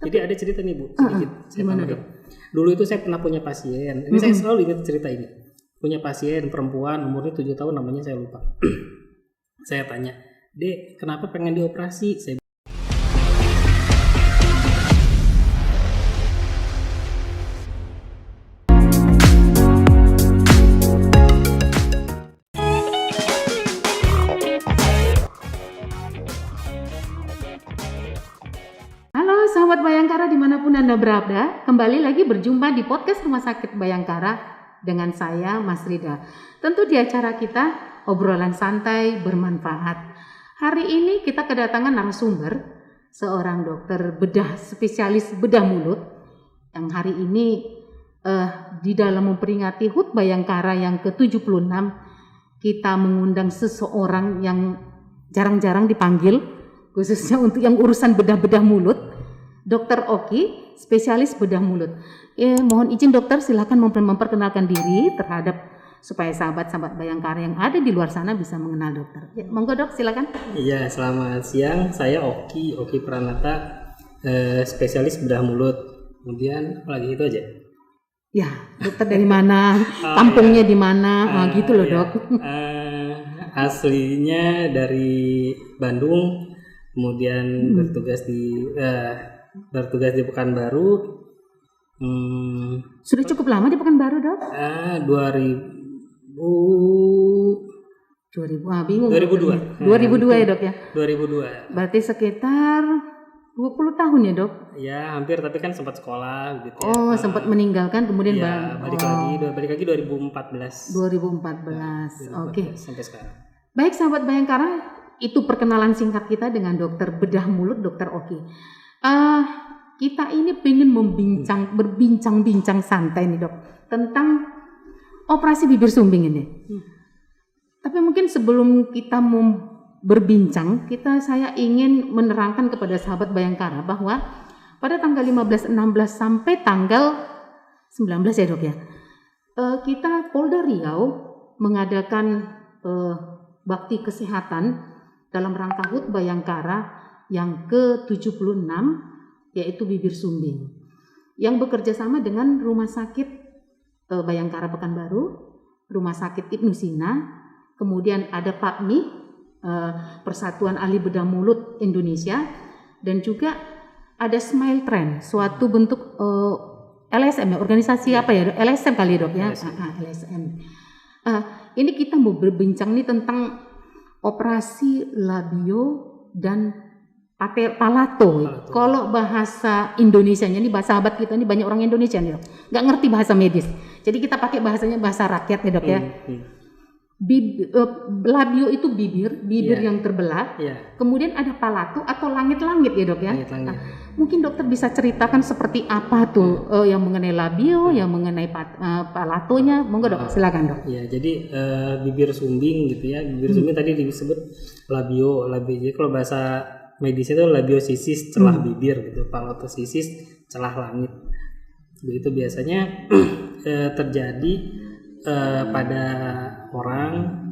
Jadi ada cerita nih Bu, sedikit. Gimana dok? Dulu itu saya pernah punya pasien. Ini saya selalu ingat cerita ini. Punya pasien perempuan umurnya 7 tahun, namanya saya lupa. Saya tanya, "Dek, kenapa pengen dioperasi?" Saya Sahabat Bayangkara dimanapun Anda berada, kembali lagi berjumpa di podcast Rumah Sakit Bayangkara dengan saya Mas Rida. Tentu di acara kita obrolan santai bermanfaat. Hari ini kita kedatangan narasumber, seorang dokter bedah spesialis bedah mulut yang hari ini di dalam memperingati HUT Bayangkara yang ke-76 kita mengundang seseorang yang jarang-jarang dipanggil, khususnya untuk yang urusan bedah-bedah mulut. Dr. Oki, spesialis bedah mulut. Mohon izin dokter, silakan memperkenalkan diri terhadap supaya sahabat-sahabat Bayangkara yang ada di luar sana bisa mengenal dokter. Ya, monggo dok, silakan. Iya, selamat siang. Saya Oki Pranata, spesialis bedah mulut. Kemudian apalagi itu aja. Ya, dokter dari mana? Kampungnya di mana? Gitu loh dok. Aslinya dari Bandung, kemudian bertugas di Pekanbaru. Sudah cukup lama di Pekanbaru dok? 2002 ya dok ya? 2002. Berarti sekitar 20 tahun ya dok? Ya hampir, tapi kan sempat sekolah gitu ya. Oh sempat meninggalkan kemudian balik lagi 2014. Oke. Sampai sekarang. Baik sahabat Bayangkara, itu perkenalan singkat kita dengan dokter bedah mulut, Dr. Oki. Kita ini pengen berbincang-bincang santai nih dok tentang operasi bibir sumbing ini. Tapi mungkin sebelum kita mau berbincang, saya ingin menerangkan kepada sahabat Bayangkara bahwa pada tanggal 15, 16 sampai tanggal 19 ya dok ya, kita Polda Riau mengadakan bakti kesehatan dalam rangka HUT Bayangkara yang ke-76, yaitu bibir sumbing, yang bekerja sama dengan Rumah Sakit Bayangkara Pekanbaru, Rumah Sakit Ibnu Sina, kemudian ada PAPMI, Persatuan Ahli Bedah Mulut Indonesia, dan juga ada Smile Trend, suatu bentuk LSM ya, organisasi apa ya, LSM kali dok ya, LSM. Ini kita mau berbincang nih tentang operasi labio dan palato. Kalau bahasa Indonesianya nih, bahasa sahabat kita ini banyak orang Indonesia nih dok, nggak ngerti bahasa medis. Jadi kita pakai bahasanya bahasa rakyat nih dok ya. Labio itu bibir yang terbelah. Kemudian ada palato atau langit-langit ya dok ya. Mungkin dokter bisa ceritakan seperti apa tuh yang mengenai labio, yang mengenai palatonya. Monggo dok, silakan dok. Ya, jadi bibir sumbing gitu ya. Bibir sumbing tadi disebut labio. Jadi kalau bahasa medis itu labiosisis celah bibir gitu, palatosisis celah langit. Begitu biasanya terjadi pada orang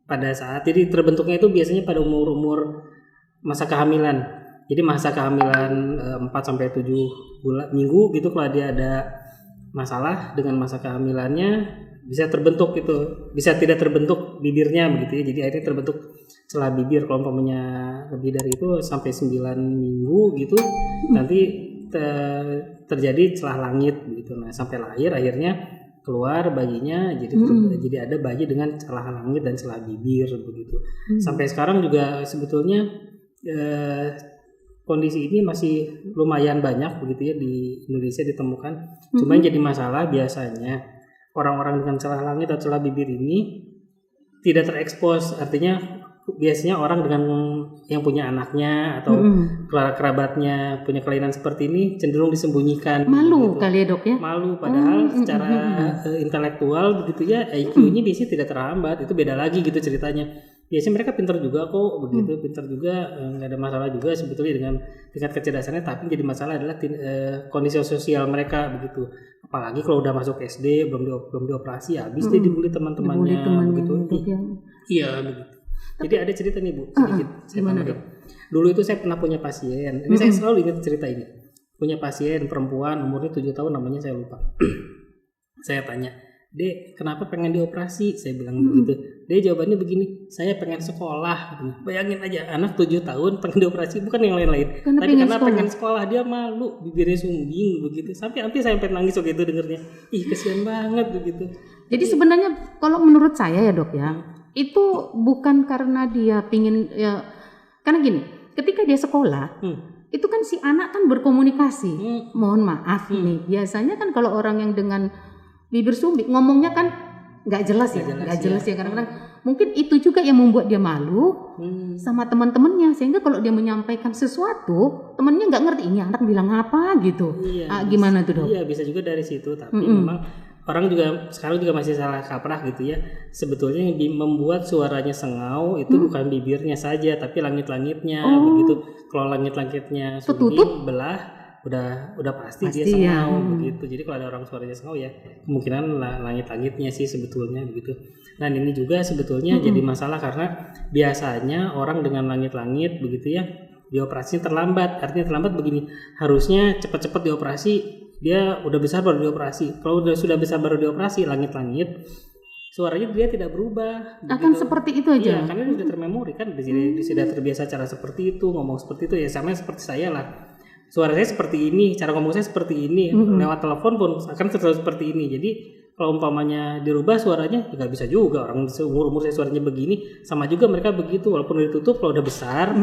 pada saat, jadi terbentuknya itu biasanya pada umur masa kehamilan. Jadi masa kehamilan 4 sampai 7 minggu gitu, kalau dia ada masalah dengan masa kehamilannya bisa terbentuk gitu, bisa tidak terbentuk bibirnya begitu ya. Jadi akhirnya terbentuk celah bibir. Kalau umpamanya lebih dari itu sampai 9 minggu gitu, nanti terjadi celah langit gitu. Nah, sampai lahir akhirnya keluar bayinya, jadi ada bayi dengan celah langit dan celah bibir begitu. Sampai sekarang juga sebetulnya kondisi ini masih lumayan banyak begitu ya di Indonesia ditemukan. Cuma jadi masalah biasanya orang-orang dengan celah langit atau celah bibir ini tidak terekspos. Artinya biasanya orang dengan yang punya anaknya atau kerabatnya punya kelainan seperti ini cenderung disembunyikan. Malu gitu. Kali ya dok ya? Malu, padahal secara intelektual begitu ya, IQ-nya biasanya tidak terhambat. Itu beda lagi gitu ceritanya. Biasanya mereka pintar juga kok begitu, pintar juga, nggak ada masalah juga sebetulnya dengan tingkat kecerdasannya. Tapi jadi masalah adalah kondisi sosial mereka begitu. Apalagi kalau udah masuk SD belum dioperasi, habis dia dibully teman-temannya begitu. Iya begitu. Jadi ada cerita nih Bu, sedikit. Gimana dok? Dulu itu saya pernah punya pasien. Ini saya selalu ingat cerita ini. Punya pasien perempuan umurnya 7 tahun, namanya saya lupa. Saya tanya, "Dek, kenapa pengen dioperasi?" Saya bilang begitu. Dia jawabannya begini, "Saya pengen sekolah." Katanya. Bayangin aja, anak 7 tahun pengen dioperasi, bukan yang lain-lain. Tapi karena pengen sekolah, dia malu, bibirnya sumbing begitu. Sampai sampai nangis waktu itu dengernya. Ih, kasihan banget begitu. Jadi sebenarnya kalau menurut saya ya dok ya, itu bukan karena dia pingin ya, karena gini, ketika dia sekolah, itu kan si anak kan berkomunikasi. Mohon maaf nih, biasanya kan kalau orang yang dengan bibir sumbing ngomongnya kan nggak jelas ya, kadang-kadang mungkin itu juga yang membuat dia malu sama teman-temannya, sehingga kalau dia menyampaikan sesuatu temannya nggak ngerti ini anak bilang apa gitu. Gimana tuh dok? Iya, bisa juga dari situ, tapi memang orang juga sekarang juga masih salah kaprah gitu ya. Sebetulnya yang membuat suaranya sengau itu bukan bibirnya saja, tapi langit-langitnya begitu. Kalau langit-langitnya sumbing belah, udah pasti dia sengau begitu. Jadi kalau ada orang suaranya sengau ya kemungkinan langit-langitnya sih sebetulnya begitu. Nah ini juga sebetulnya jadi masalah karena biasanya orang dengan langit-langit begitu ya dioperasinya terlambat. Artinya terlambat begini, harusnya cepat-cepat dioperasi, dia udah besar baru dioperasi. Kalau sudah besar baru dioperasi, langit-langit suaranya dia tidak berubah. Akan seperti itu aja. Iya, karena dia sudah termemori kan, dia sudah terbiasa cara seperti itu, ngomong seperti itu ya, sama seperti saya lah. Suara saya seperti ini, cara ngomong saya seperti ini, lewat telepon pun akan selalu seperti ini. Jadi kalau umpamanya dirubah suaranya nggak bisa juga, orang umur saya suaranya begini, sama juga mereka begitu, walaupun ditutup kalau udah besar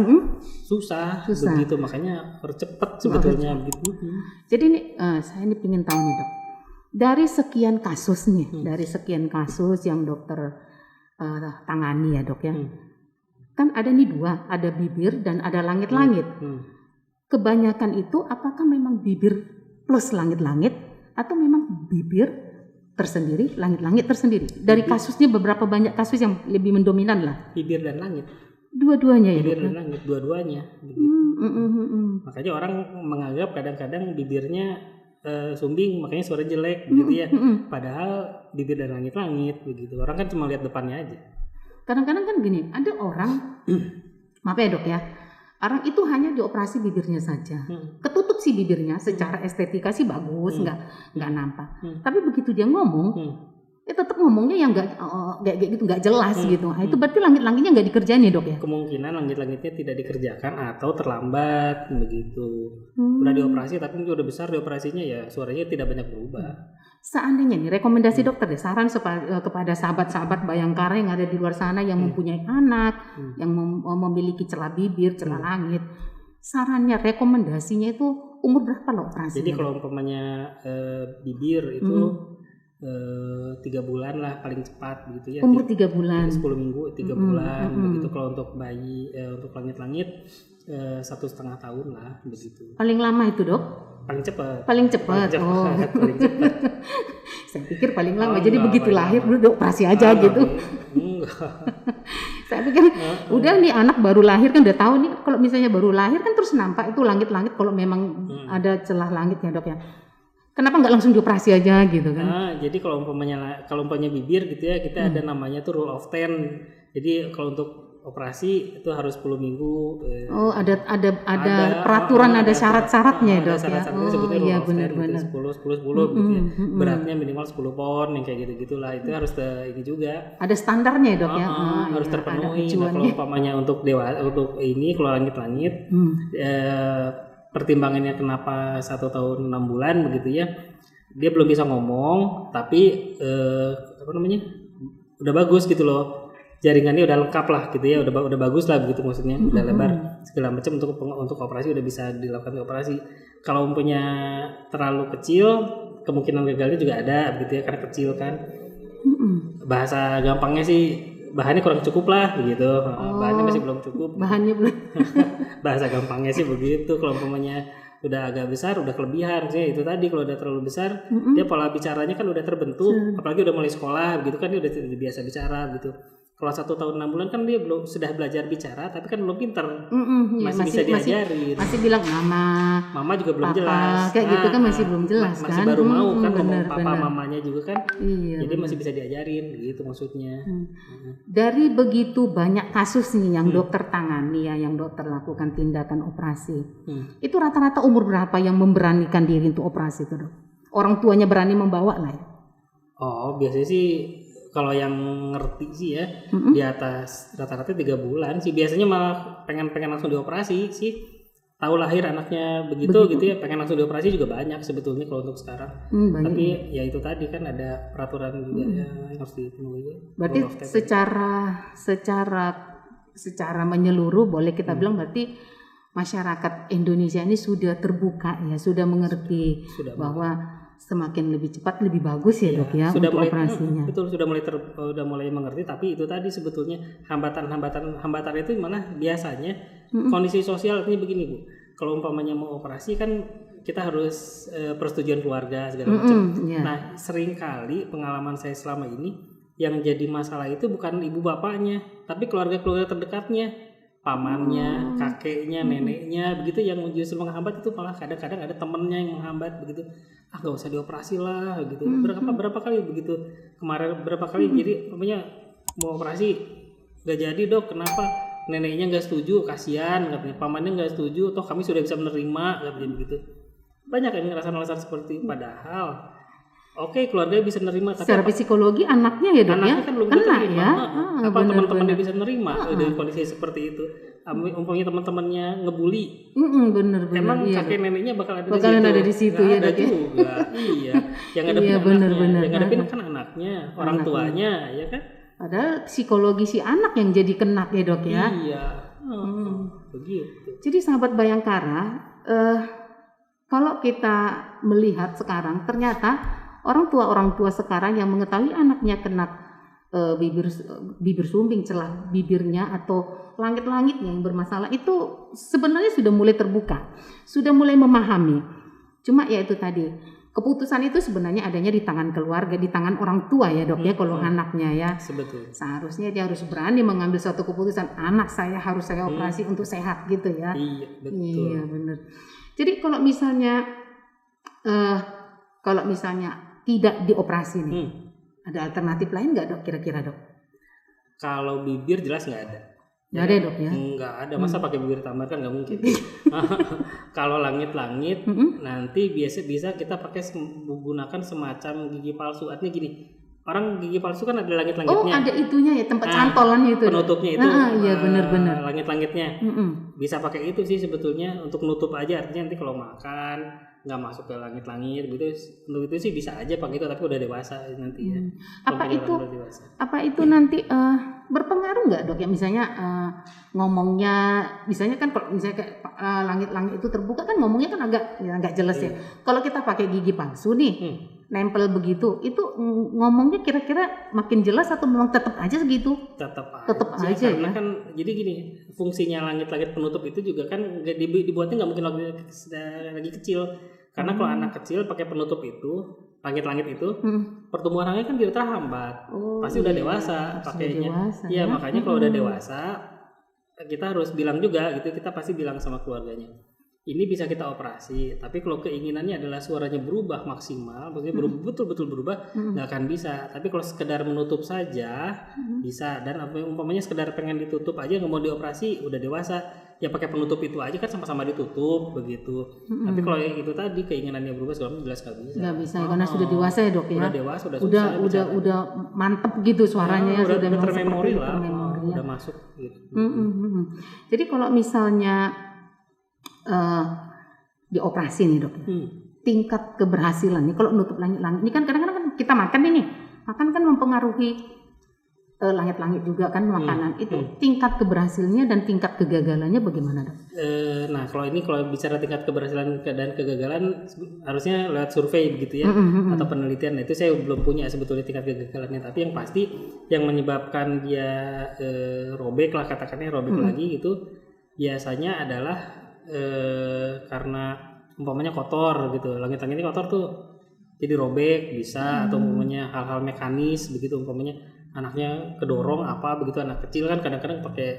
susah begitu, makanya percepat sebetulnya begitu. Jadi ini saya ini pengen tahu nih dok, dari sekian kasus nih, dari sekian kasus yang dokter tangani ya dok ya, kan ada nih dua, ada bibir dan ada langit-langit. Kebanyakan itu apakah memang bibir plus langit-langit atau memang bibir tersendiri, langit-langit tersendiri? Dari kasusnya beberapa banyak kasus yang lebih mendominan lah. Bibir dan langit. Dua-duanya ya. Bibir dan langit, dua-duanya. Makanya orang menganggap kadang-kadang bibirnya sumbing, makanya suara jelek begitu ya. Padahal bibir dan langit-langit begitu. Orang kan cuma lihat depannya aja. Kadang-kadang kan gini, ada orang, maaf ya dok ya, orang itu hanya dioperasi bibirnya saja, ketutup sih bibirnya, secara estetika sih bagus, nggak nampak. Tapi begitu dia ngomong, ya tetap ngomongnya yang nggak gitu, nggak jelas gitu. Nah, itu berarti langit-langitnya nggak dikerjain ya dok ya? Kemungkinan langit-langitnya tidak dikerjakan atau terlambat begitu. Udah dioperasi tapi udah besar dioperasinya ya suaranya tidak banyak berubah. Seandainya nih rekomendasi dokter deh, saran kepada sahabat-sahabat Bayangkara yang ada di luar sana yang mempunyai anak, yang memiliki celah bibir, celah langit, sarannya, rekomendasinya itu umur berapa lo operasi? Jadi kalau umpamanya bibir itu 3 bulan lah paling cepat gitu ya. Umur 3 bulan. 10 minggu 3 bulan begitu. Kalau untuk bayi untuk langit-langit 1,5 tahun lah begitu. Paling lama itu dok? Paling cepat. Paling cepat. Saya pikir paling lama. Jadi begitu lahir udah operasi aja gitu. Saya pikir udah nih anak baru lahir kan udah tahu nih kalau misalnya baru lahir kan terus nampak itu langit-langit kalau memang ada celah langitnya dok ya. Kenapa nggak langsung dioperasi aja gitu kan? Jadi kalau umpamanya bibir gitu ya, kita ada namanya tuh rule of 10. Jadi kalau untuk operasi itu harus 10 minggu. Ada peraturan, ada syarat-syaratnya dok ya. Iya benar-benar. 10 gitu ya. Beratnya minimal 10 pon yang kayak gitu-gitulah. Itu harus ini juga. Ada standarnya dok ya. Harus terpenuhi. Nah, kalau umpamanya untuk ini kalau langit-langit pertimbangannya kenapa 1 tahun 6 bulan begitu ya, dia belum bisa ngomong tapi udah bagus gitu loh, jaringannya udah lengkap lah gitu ya, udah bagus lah begitu maksudnya, udah lebar segala macam untuk operasi udah bisa dilakukan operasi. Kalau punya terlalu kecil kemungkinan gagalnya juga ada begitu ya, karena kecil kan. Bahasa gampangnya sih bahannya kurang cukup lah begitu. Bahannya masih belum cukup. Bahannya belum. Bahasa gampangnya sih begitu. Kalau umpamanya udah agak besar, udah kelebihan sih itu tadi. Kalau udah terlalu besar, dia pola bicaranya kan udah terbentuk. Apalagi udah mulai sekolah gitu kan, dia udah biasa bicara gitu. Kalau 1 tahun 6 bulan kan dia belum sudah belajar bicara, tapi kan belum pinter, Ya, masih bisa diajarin. masih bilang mama juga belum papa, jelas. kayak gitu kan masih belum jelas masih kan. baru mau kan ngomong Bener, papa mamanya juga kan. Iya, jadi masih bisa diajarin gitu maksudnya. Dari begitu banyak kasus nih yang dokter tangani ya, yang dokter lakukan tindakan operasi, itu rata-rata umur berapa yang memberanikan diri untuk operasi itu, dok? Orang tuanya berani membawa lah ya? Oh, biasanya sih kalau yang ngerti sih ya di atas rata-rata 3 bulan sih biasanya malah pengen langsung dioperasi sih. Tahu lahir anaknya begitu gitu ya, pengen langsung dioperasi juga banyak sebetulnya kalau untuk sekarang. Tapi ya itu tadi kan ada peraturan juga ya yang harus dipenuhi. Berarti secara menyeluruh boleh kita bilang berarti masyarakat Indonesia ini sudah terbuka ya, sudah mengerti bahwa semakin lebih cepat lebih bagus ya, dok ya sudah untuk mulai, operasinya. Betul, sudah mulai mengerti, tapi itu tadi sebetulnya hambatan itu mana biasanya kondisi sosial ini begini Bu. Kalau umpamanya mau operasi kan kita harus persetujuan keluarga segala macam. Nah, seringkali pengalaman saya selama ini yang jadi masalah itu bukan ibu bapaknya, tapi keluarga terdekatnya. Pamannya, kakeknya, neneknya, begitu yang justru menghambat. Itu malah kadang-kadang ada temennya yang menghambat begitu. Nggak usah dioperasi lah gitu. Berapa kali begitu kemarin berapa kali jadi pokoknya mau operasi nggak jadi dok, kenapa? Neneknya nggak setuju, kasihan katanya, pamannya nggak setuju, toh kami sudah bisa menerima katanya begitu. Banyak yang ngerasa alasan seperti itu, padahal oke, keluarga bisa nerima, tapi secara psikologi anaknya ya, dok, anaknya kan belum bisa nerima. Ya? Apa teman-temannya bisa nerima dengan kondisi seperti itu? Umpamanya teman-temannya ngebully, bener. Emang iya, kakek neneknya bakal ada di situ ya, ada dok ya. Juga, iya. Yang ngadepin anaknya, yang ngadepin kan anaknya, orang tuanya, ya kan? Padahal psikologi si anak yang jadi kena ya, dok ya. Iya, begitu. Jadi sahabat Bayangkara, kalau kita melihat sekarang ternyata orang tua sekarang yang mengetahui anaknya kena bibir sumbing, celah bibirnya atau langit-langitnya yang bermasalah itu sebenarnya sudah mulai terbuka, sudah mulai memahami. Cuma ya itu tadi, keputusan itu sebenarnya adanya di tangan keluarga, di tangan orang tua ya, dok ya, kalau anaknya ya. Sebetulnya. Seharusnya dia harus berani mengambil suatu keputusan, anak saya harus saya operasi untuk sehat gitu ya. Iya, betul. Iya, benar. Jadi kalau misalnya tidak dioperasi nih, ada alternatif lain nggak, dok, kira-kira, dok? Kalau bibir jelas nggak ada. Nggak ada, dok ya? Nggak ada, masa pakai bibir tambah kan nggak mungkin. Kalau langit-langit nanti bisa kita pakai menggunakan semacam gigi palsu. Artinya gini, orang gigi palsu kan ada langit-langitnya. Oh, ada itunya ya, tempat cantolannya itu. Penutupnya itu. Iya, benar-benar. Langit-langitnya. Bisa pakai itu sih sebetulnya untuk nutup aja. Artinya nanti kalau makan nggak masuk ke langit-langit gitu. Untuk itu sih bisa aja pakai itu, tapi udah dewasa nanti ya. Apa itu nanti berpengaruh nggak, dok ya, misalnya ngomongnya, misalnya kan kalau misalnya kayak langit-langit itu terbuka kan ngomongnya kan agak jelas ya. Kalau kita pakai gigi palsu nih, nempel begitu, itu ngomongnya kira-kira makin jelas atau memang tetap aja segitu? Tetap aja karena ya. Kan jadi gini, fungsinya langit-langit penutup itu juga kan dibuatnya nggak mungkin lagi kecil. Karena kalau anak kecil pakai penutup itu, langit-langit itu, pertumbuhannya kan tidak terhambat. Pasti udah dewasa pakainya. Iya, makanya kalau udah dewasa, kita harus bilang juga gitu, kita pasti bilang sama keluarganya. Ini bisa kita operasi, tapi kalau keinginannya adalah suaranya berubah maksimal, maksudnya betul-betul berubah, nggak akan bisa. Tapi kalau sekedar menutup saja bisa, dan umpamanya sekedar pengen ditutup aja nggak mau dioperasi, udah dewasa, ya pakai penutup itu aja kan sama-sama ditutup begitu. Tapi kalau yang itu tadi keinginannya berubah segala jelas nggak bisa. Nggak bisa karena sudah dewasa ya, dok ya. Udah dewasa, udah mantep gitu suaranya ya, udah termemori lah, udah masuk gitu. Jadi kalau misalnya dioperasi nih, dok, tingkat keberhasilan nih kalau menutup langit-langit ini kan kadang-kadang kan kita makan kan mempengaruhi langit-langit juga kan makanan itu. Tingkat keberhasilannya dan tingkat kegagalannya bagaimana, dok? Nah kalau bicara tingkat keberhasilan dan kegagalan harusnya lewat survei begitu ya, atau penelitian. Itu saya belum punya sebetulnya tingkat kegagalannya, tapi yang pasti yang menyebabkan dia robek lah, katakannya robek lagi gitu biasanya adalah karena umpamanya kotor gitu, langit-langit ini kotor tuh jadi robek bisa, atau umpamanya hal-hal mekanis begitu, umpamanya anaknya kedorong apa begitu, anak kecil kan kadang-kadang pakai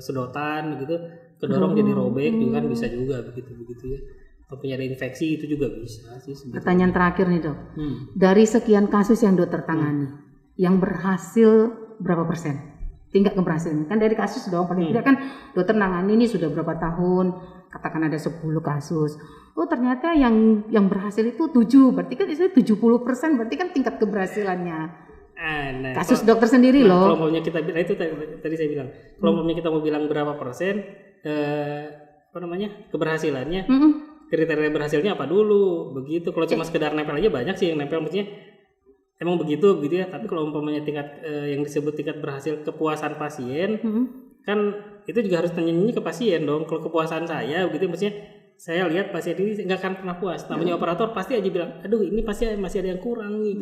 sedotan begitu kedorong jadi robek juga kan bisa juga begitu ya. Atau punya ada infeksi itu juga bisa sih sebetulnya. Pertanyaan terakhir nih dok, dari sekian kasus yang dokter tangani, yang berhasil berapa persen? Tingkat keberhasilan kan dari kasus dong, paling tidak kan dokter nangani ini sudah berapa tahun, katakan ada 10 kasus. Oh ternyata yang berhasil itu 7, berarti kan itu 70%, berarti kan tingkat keberhasilannya. Nah, kasus dokter sendiri loh. Kalau maunya kita bilang itu tadi saya bilang, kalau maunya kita mau bilang berapa persen keberhasilannya, kriteria berhasilnya apa dulu, begitu. Kalau cuma sekedar nempel aja banyak sih yang nempel, maksudnya emang begitu ya. Tapi kalau umpamanya tingkat yang disebut tingkat berhasil kepuasan pasien, kan itu juga harus tanya ke pasien dong. Kalau kepuasan saya begitu, maksudnya saya lihat pasien ini nggak akan pernah puas. Namanya operator pasti aja bilang, aduh ini pasti masih ada yang kurang nih,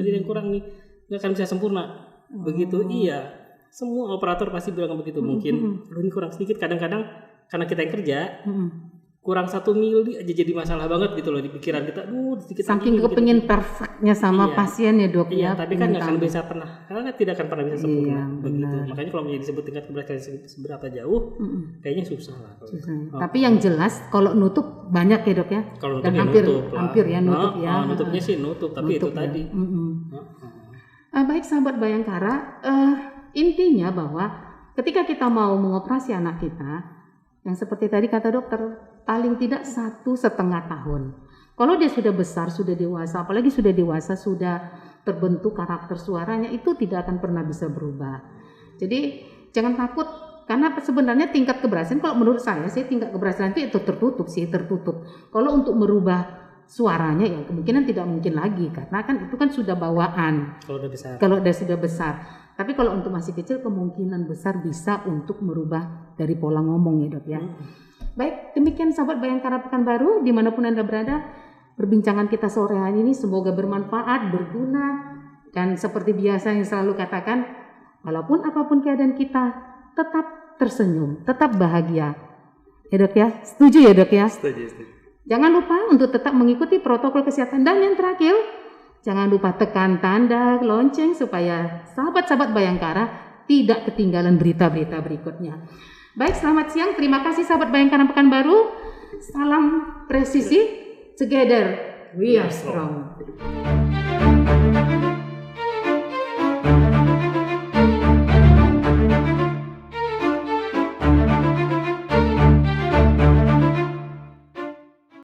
nggak akan bisa sempurna. Begitu iya, semua operator pasti bilang begitu. Mungkin aduh ini kurang sedikit, kadang-kadang karena kita yang kerja kurang 1 mili aja jadi masalah banget gitu loh di pikiran kita. Sedikit saking kepengin perfectnya sama pasien ya dok. Iya, tapi kan nggak akan bisa pernah, karena tidak akan pernah bisa sempurna begitu. Makanya kalau menjadi disebut tingkat keberhasilan seberapa jauh, kayaknya susah lah. Tapi yang jelas kalau nutup banyak ya dok ya. Kalau dan hampir ya nutup ya. Nutupnya sih nutup, tapi nutup itu ya. Tadi. Baik sahabat Bayangkara, intinya bahwa ketika kita mau mengoperasi anak kita, yang seperti tadi kata dokter, paling tidak 1,5 tahun. Kalau dia sudah besar, sudah dewasa, apalagi sudah dewasa, sudah terbentuk karakter suaranya, itu tidak akan pernah bisa berubah. Jadi jangan takut, karena sebenarnya tingkat keberhasilan, kalau menurut saya sih tingkat keberhasilan itu tertutup. Kalau untuk merubah suaranya ya kemungkinan tidak mungkin lagi, karena kan itu kan sudah bawaan. Kalau udah sudah besar. Tapi kalau untuk masih kecil kemungkinan besar bisa untuk merubah dari pola ngomong ya dok ya. Baik, demikian sahabat Bayangkara Pekanbaru dimanapun Anda berada, perbincangan kita sore hari ini semoga bermanfaat, berguna, dan seperti biasa yang selalu katakan, walaupun apapun keadaan kita, tetap tersenyum, tetap bahagia. Ya dok ya, setuju ya dok ya? Setuju. Jangan lupa untuk tetap mengikuti protokol kesehatan, dan yang terakhir, jangan lupa tekan tanda lonceng supaya sahabat-sahabat Bayangkara tidak ketinggalan berita-berita berikutnya. Baik, selamat siang. Terima kasih sahabat Bayangkara Pekanbaru. Salam presisi. Together we are strong.